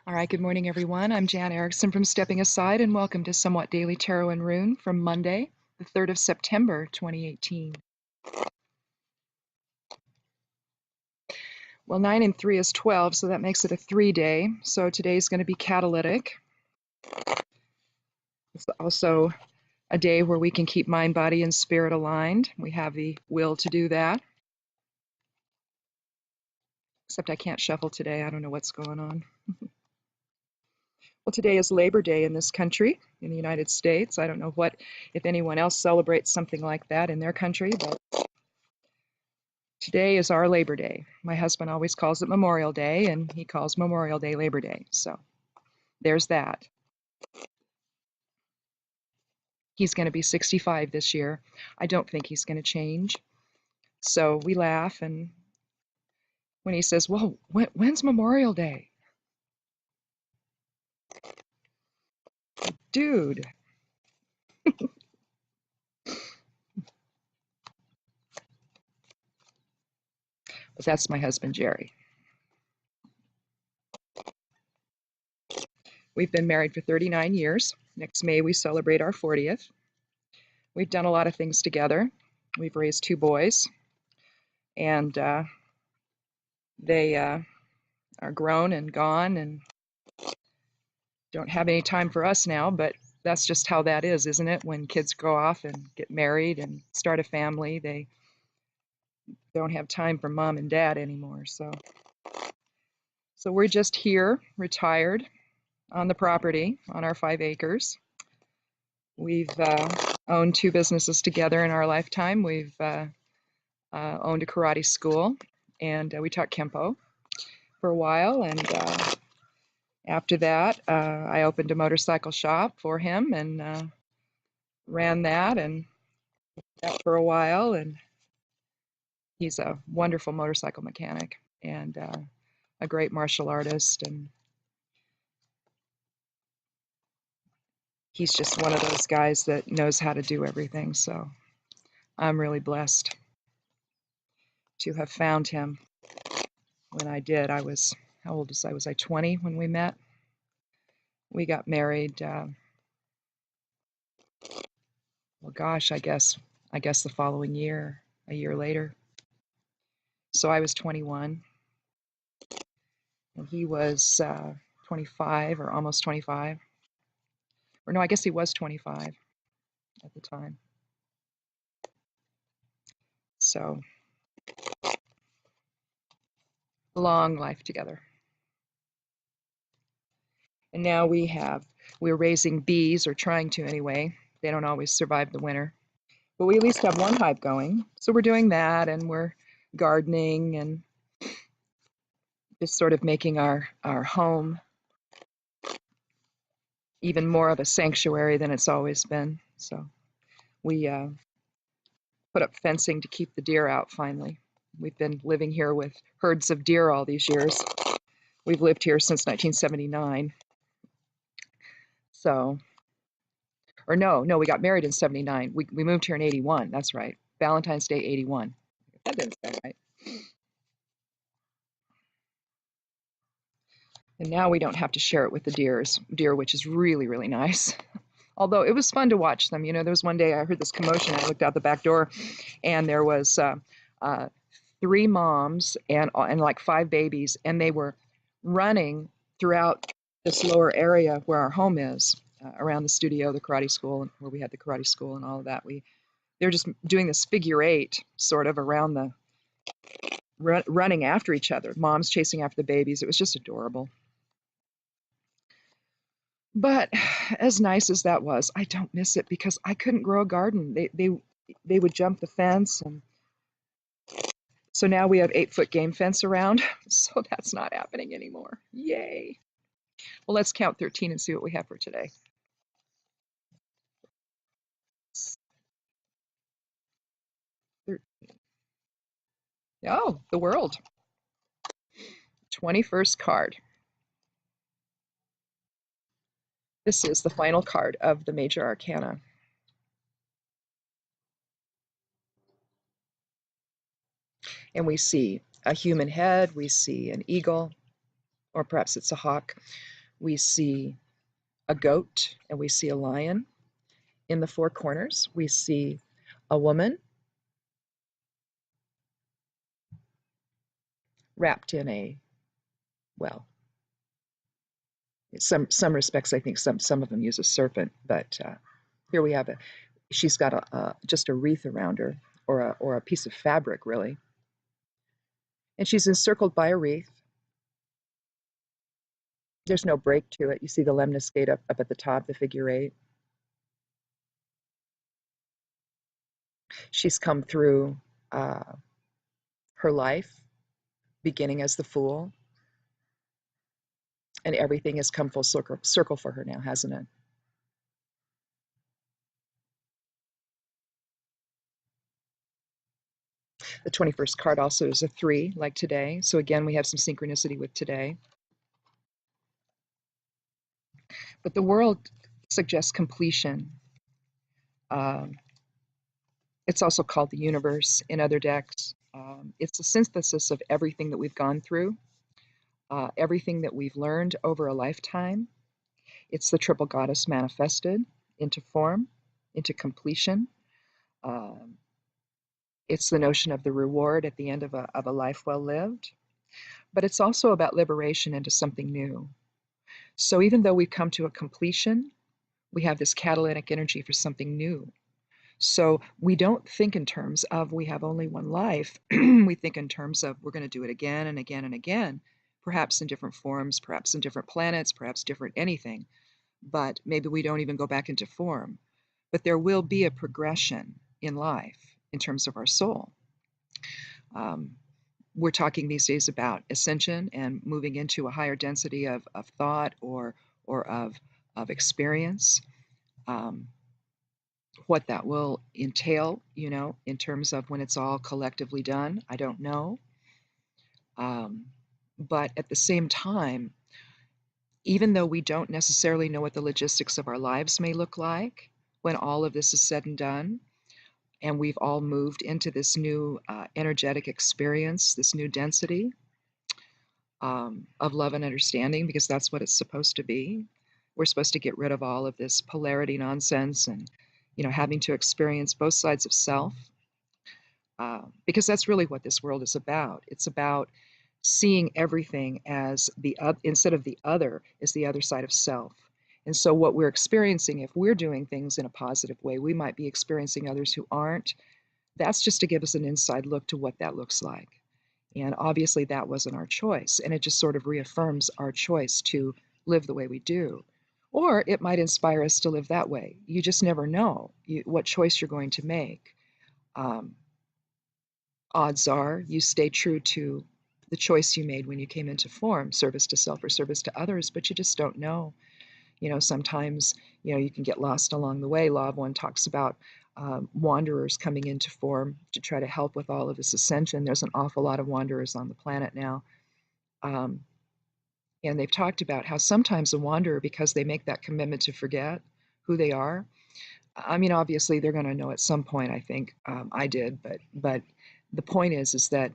All right, good morning, everyone. I'm Jan Erickson from Stepping Aside, and welcome to Somewhat Daily Tarot and Rune from Monday, the 3rd of September, 2018. Well, 9 and 3 is 12, so that makes it a 3-day. So today's going to be catalytic. It's also a day where we can keep mind, body, and spirit aligned. We have the will to do that. Except I can't shuffle today. I don't know what's going on. Well, today is Labor Day in this country, in the United States. I don't know if anyone else celebrates something like that in their country, but today is our Labor Day. My husband always calls it Memorial Day, and he calls Memorial Day Labor Day. So there's that. He's going to be 65 this year. I don't think he's going to change. So we laugh, and when he says, well, when's Memorial Day? Dude. But that's my husband, Jerry. We've been married for 39 years. Next May, we celebrate our 40th. We've done a lot of things together. We've raised 2 boys, and they are grown and gone and don't have any time for us now, but that's just how that is, isn't it? When kids grow off and get married and start a family, they don't have time for mom and dad anymore. So we're just here, retired, on the property, on our 5 acres. We've owned 2 businesses together in our lifetime. We've owned a karate school, and we taught Kempo for a while, and after that, I opened a motorcycle shop for him and ran that for a while. And he's a wonderful motorcycle mechanic and a great martial artist. And he's just one of those guys that knows how to do everything. So I'm really blessed to have found him when I did. How old was I? Was I 20 when we met? We got married. Well, gosh, I guess the following year, a year later. So I was 21, and he was 25 or almost 25. Or no, I guess he was 25 at the time. So, long life together. And now we're raising bees, or trying to anyway. They don't always survive the winter. But we at least have one hive going. So we're doing that, and we're gardening and just sort of making our home even more of a sanctuary than it's always been. So we put up fencing to keep the deer out finally. We've been living here with herds of deer all these years. We've lived here since 1979. So, or no, we got married in 79. We moved here in 81. That's right. Valentine's Day, 81. That didn't sound right. And now we don't have to share it with the deer, which is really, really nice. Although it was fun to watch them. You know, there was one day I heard this commotion. I looked out the back door, and there was 3 moms and like 5 babies, and they were running throughout this lower area where our home is, around the studio, the karate school, where we had the karate school and all of that. They're just doing this figure 8 sort of around the running after each other. Moms chasing after the babies. It was just adorable. But as nice as that was, I don't miss it because I couldn't grow a garden. They would jump the fence, and so now we have 8-foot game fence around. So that's not happening anymore. Yay! Well, let's count 13 and see what we have for today. Oh, the World. 21st card. This is the final card of the Major Arcana. And we see a human head, we see an eagle, or perhaps it's a hawk. We see a goat and we see a lion. In the four corners, we see a woman wrapped in a, well, some respects I think some of them use a serpent, but here we have she's got just a wreath around her, or a piece of fabric really, and she's encircled by a wreath. There's no break to it. You see the lemniscate up at the top, the figure eight. She's come through her life, beginning as the fool, and everything has come full circle for her now, hasn't it? The 21st card also is a 3, like today. So again, we have some synchronicity with today. But the world suggests completion. It's also called the universe in other decks. It's a synthesis of everything that we've gone through, everything that we've learned over a lifetime. It's the triple goddess manifested into form, into completion. It's the notion of the reward at the end of a life well lived. But it's also about liberation into something new. So even though we've come to a completion, we have this catalytic energy for something new. So we don't think in terms of we have only one life. We think in terms of we're going to do it again and again and again, perhaps in different forms, perhaps in different planets, perhaps different anything. But maybe we don't even go back into form. But there will be a progression in life in terms of our soul. We're talking these days about ascension and moving into a higher density of thought or of experience. What that will entail, in terms of when it's all collectively done, I don't know. But at the same time, even though we don't necessarily know what the logistics of our lives may look like when all of this is said and done, and we've all moved into this new energetic experience, this new density of love and understanding, because that's what it's supposed to be. We're supposed to get rid of all of this polarity nonsense and, having to experience both sides of self, because that's really what this world is about. It's about seeing everything as instead of the other, is the other side of self. And so what we're experiencing, if we're doing things in a positive way, we might be experiencing others who aren't. That's just to give us an inside look to what that looks like. And obviously that wasn't our choice. And it just sort of reaffirms our choice to live the way we do. Or it might inspire us to live that way. You just never know what choice you're going to make. Odds are you stay true to the choice you made when you came into form, service to self or service to others, but you just don't know. Sometimes, you can get lost along the way. Law of One talks about wanderers coming into form to try to help with all of this ascension. There's an awful lot of wanderers on the planet now. And they've talked about how sometimes a wanderer, because they make that commitment to forget who they are, I mean, obviously they're going to know at some point, I think. I did, but the point is that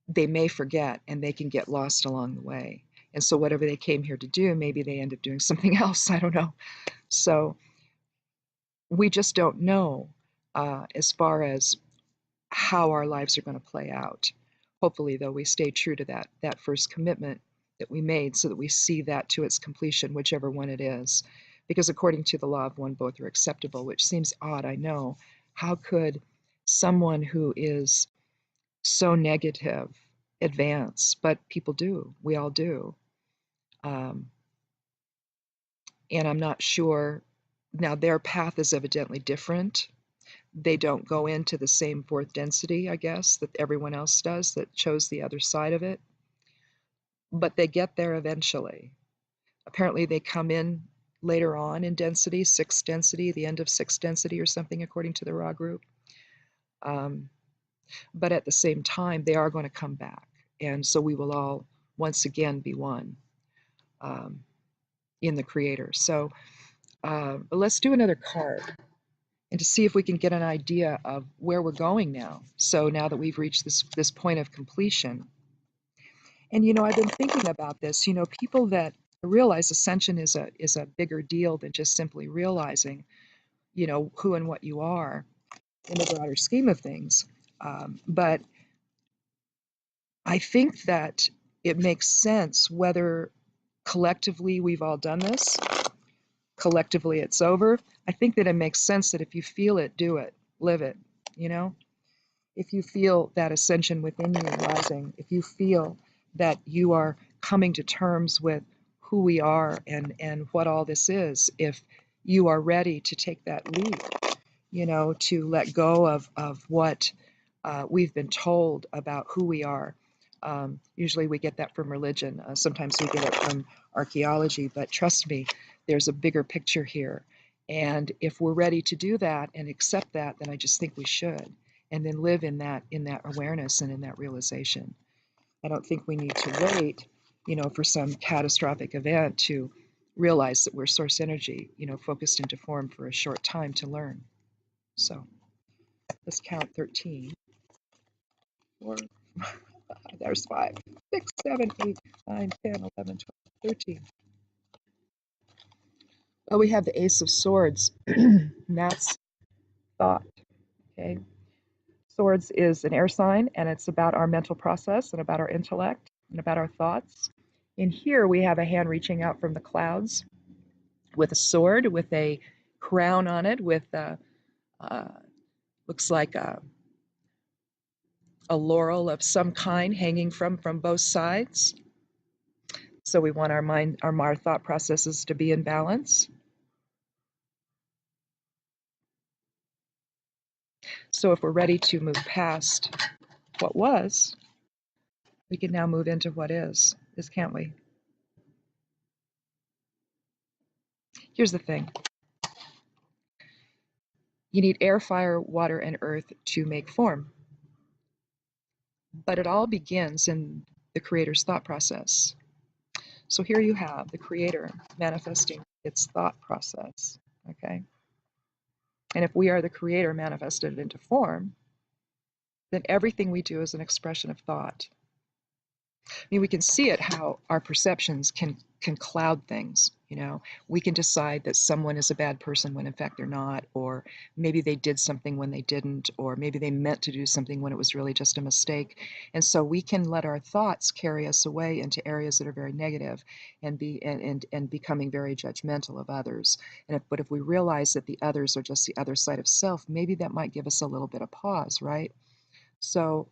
they may forget and they can get lost along the way. And so whatever they came here to do, maybe they end up doing something else. I don't know. So we just don't know as far as how our lives are going to play out. Hopefully, though, we stay true to that first commitment that we made so that we see that to its completion, whichever one it is. Because according to the law of one, both are acceptable, which seems odd, I know. How could someone who is so negative advance? But people do. We all do. And I'm not sure. Now, their path is evidently different. They don't go into the same fourth density, I guess, that everyone else does that chose the other side of it. But they get there eventually. Apparently, they come in later on in density, sixth density, the end of sixth density or something, according to the Ra group. But at the same time, they are going to come back. And so we will all once again be one in the Creator. So let's do another card and to see if we can get an idea of where we're going now. So now that we've reached this point of completion, And I've been thinking about this. People that realize ascension is a bigger deal than just simply realizing, who and what you are in the broader scheme of things. But I think that it makes sense whether collectively we've all done this, collectively it's over. I think that it makes sense that if you feel it, do it, live it, you know? If you feel that ascension within you rising, if you feel that you are coming to terms with who we are and what all this is, if you are ready to take that leap, to let go of what we've been told about who we are. Usually we get that from religion. Sometimes we get it from archaeology, but trust me, there's a bigger picture here. And if we're ready to do that and accept that, then I just think we should. And then live in that awareness and in that realization. I don't think we need to wait, for some catastrophic event to realize that we're source energy, focused into form for a short time to learn. So let's count 13. 4, there's 5, 6, 7, 8, 9, 10, 11, 12, 13. Well, we have the Ace of Swords, and that's thought. Okay. Swords is an air sign, and it's about our mental process and about our intellect and about our thoughts. In here, we have a hand reaching out from the clouds with a sword, with a crown on it, with looks like a laurel of some kind hanging from both sides. So we want our mind, our thought processes to be in balance. So if we're ready to move past what was, we can now move into what is, can't we? Here's the thing. You need air, fire, water, and earth to make form. But it all begins in the creator's thought process. So here you have the creator manifesting its thought process, okay? And if we are the creator manifested into form, then everything we do is an expression of thought. I mean, we can see it how our perceptions can cloud things. We can decide that someone is a bad person when in fact they're not, or maybe they did something when they didn't, or maybe they meant to do something when it was really just a mistake. And so we can let our thoughts carry us away into areas that are very negative and becoming very judgmental of others. But if we realize that the others are just the other side of self, maybe that might give us a little bit of pause, right? So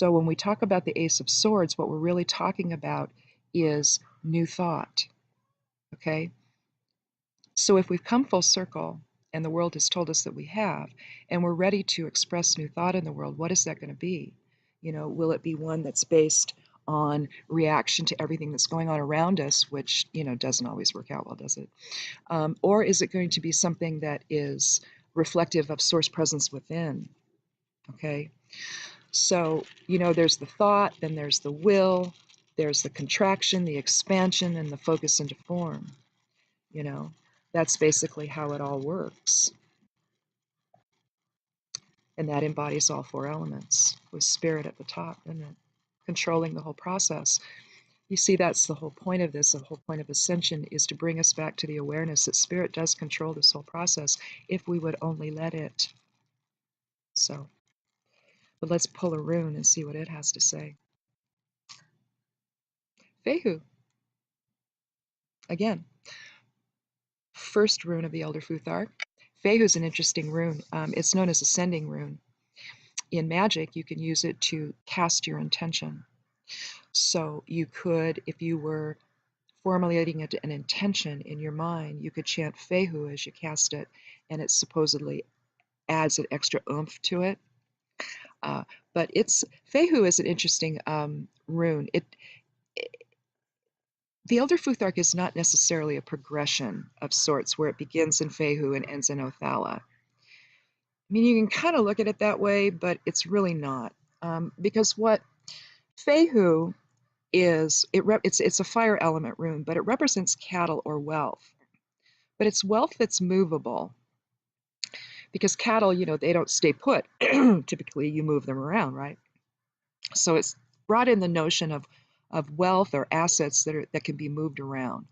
when we talk about the Ace of Swords, what we're really talking about is new thought, okay? So if we've come full circle, and the world has told us that we have, and we're ready to express new thought in the world, what is that going to be? Will it be one that's based on reaction to everything that's going on around us, which, doesn't always work out well, does it? Or is it going to be something that is reflective of source presence within, okay? So, there's the thought, then there's the will, there's the contraction, the expansion, and the focus into form. That's basically how it all works. And that embodies all 4 elements with spirit at the top, isn't it? Controlling the whole process. You see, that's the whole point of this. The whole point of ascension is to bring us back to the awareness that spirit does control this whole process if we would only let it. So, but let's pull a rune and see what it has to say. Fehu. Again, first rune of the Elder Futhark. Fehu is an interesting rune. It's known as ascending rune. In magic, you can use it to cast your intention. So you could, if you were formulating an intention in your mind, you could chant Fehu as you cast it, and it supposedly adds an extra oomph to it. But Fehu is an interesting rune. The Elder Futhark is not necessarily a progression of sorts where it begins in Fehu and ends in Othala. I mean, you can kind of look at it that way, but it's really not. Because what Fehu is, it's a fire element rune, but it represents cattle or wealth. But it's wealth that's movable. Because cattle, they don't stay put. Typically, you move them around, right? So it's brought in the notion of of wealth or assets that can be moved around.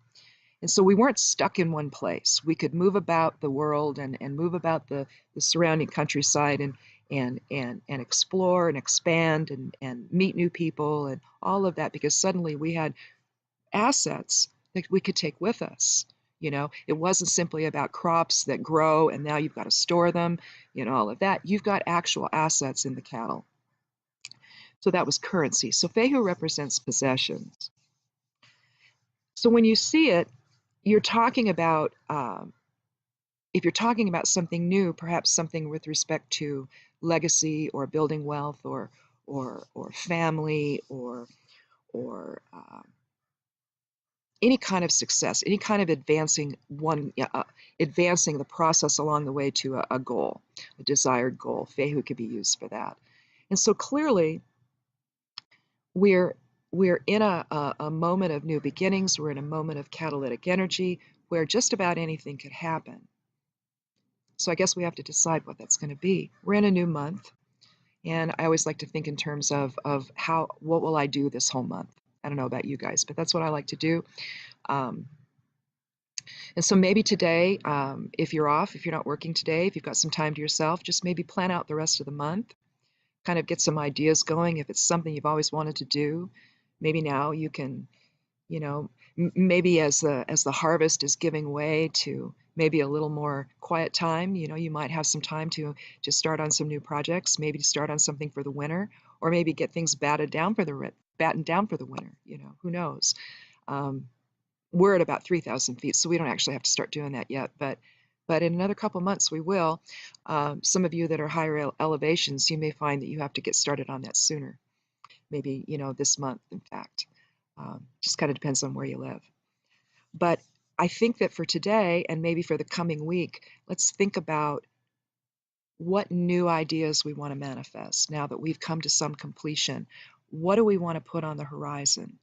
And so we weren't stuck in one place. We could move about the world and move about the surrounding countryside and explore and expand and meet new people and all of that, because suddenly we had assets that we could take with us. It wasn't simply about crops that grow and now you've got to store them, all of that. You've got actual assets in the cattle. So that was currency. So Fehu represents possessions. So when you see it, you're talking about, if you're talking about something new, perhaps something with respect to legacy or building wealth or family or any kind of success, any kind of advancing the process along the way to a goal, a desired goal. Fehu could be used for that. And so clearly, we're in a moment of new beginnings. We're in a moment of catalytic energy where just about anything could happen. So I guess we have to decide what that's going to be. We're in a new month, and I always like to think in terms of what will I do this whole month. I don't know about you guys, but that's what I like to do. And so maybe today, if you're off, if you're not working today, if you've got some time to yourself, just maybe plan out the rest of the month, kind of get some ideas going. If it's something you've always wanted to do, maybe now you can, maybe as the harvest is giving way to maybe a little more quiet time, you might have some time to start on some new projects, maybe to start on something for the winter, or maybe get things battened down for the winter. Who knows? We're at about 3,000 feet, so we don't actually have to start doing that yet. But in another couple months, we will. Some of you that are higher elevations, you may find that you have to get started on that sooner. Maybe, this month, in fact. Just kind of depends on where you live. But I think that for today and maybe for the coming week, let's think about what new ideas we want to manifest now that we've come to some completion. What do we want to put on the horizon?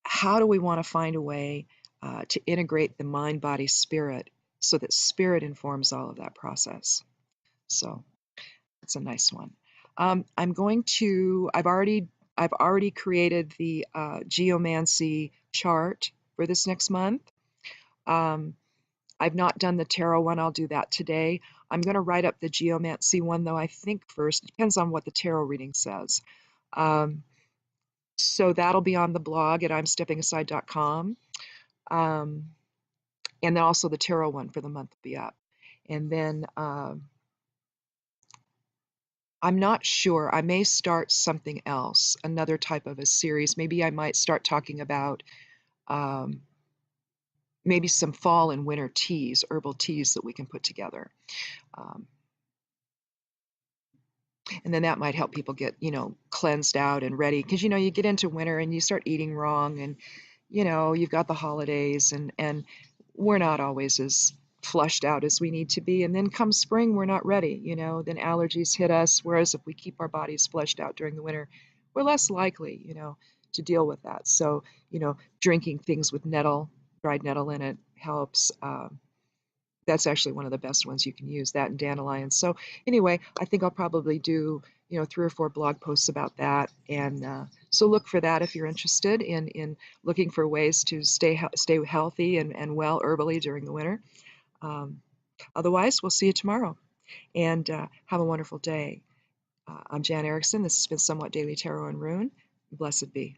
How do we want to find a way to integrate the mind, body, spirit so that spirit informs all of that process? So that's a nice one. I've already created the geomancy chart for this next month. I've not done the tarot one. I'll do that today. I'm going to write up the geomancy one, though, I think first. Depends on what the tarot reading says. So that'll be on the blog at imsteppingaside.com. And then also the tarot one for the month will be up. And then I'm not sure. I may start something else, another type of a series. Maybe I might start talking about maybe some fall and winter teas, herbal teas that we can put together. And then that might help people get, cleansed out and ready. Because, you get into winter and you start eating wrong and, you've got the holidays and we're not always as flushed out as we need to be. And then come spring, we're not ready, then allergies hit us. Whereas if we keep our bodies flushed out during the winter, we're less likely, to deal with that. So, drinking things with dried nettle in it helps. That's actually one of the best ones you can use, that and dandelions. So anyway, I think I'll probably do 3 or 4 blog posts about that, and so look for that if you're interested in looking for ways to stay healthy and well herbally during the winter. Otherwise, we'll see you tomorrow, and have a wonderful day. I'm Jan Erickson. This has been Somewhat Daily Tarot and Rune. Blessed be.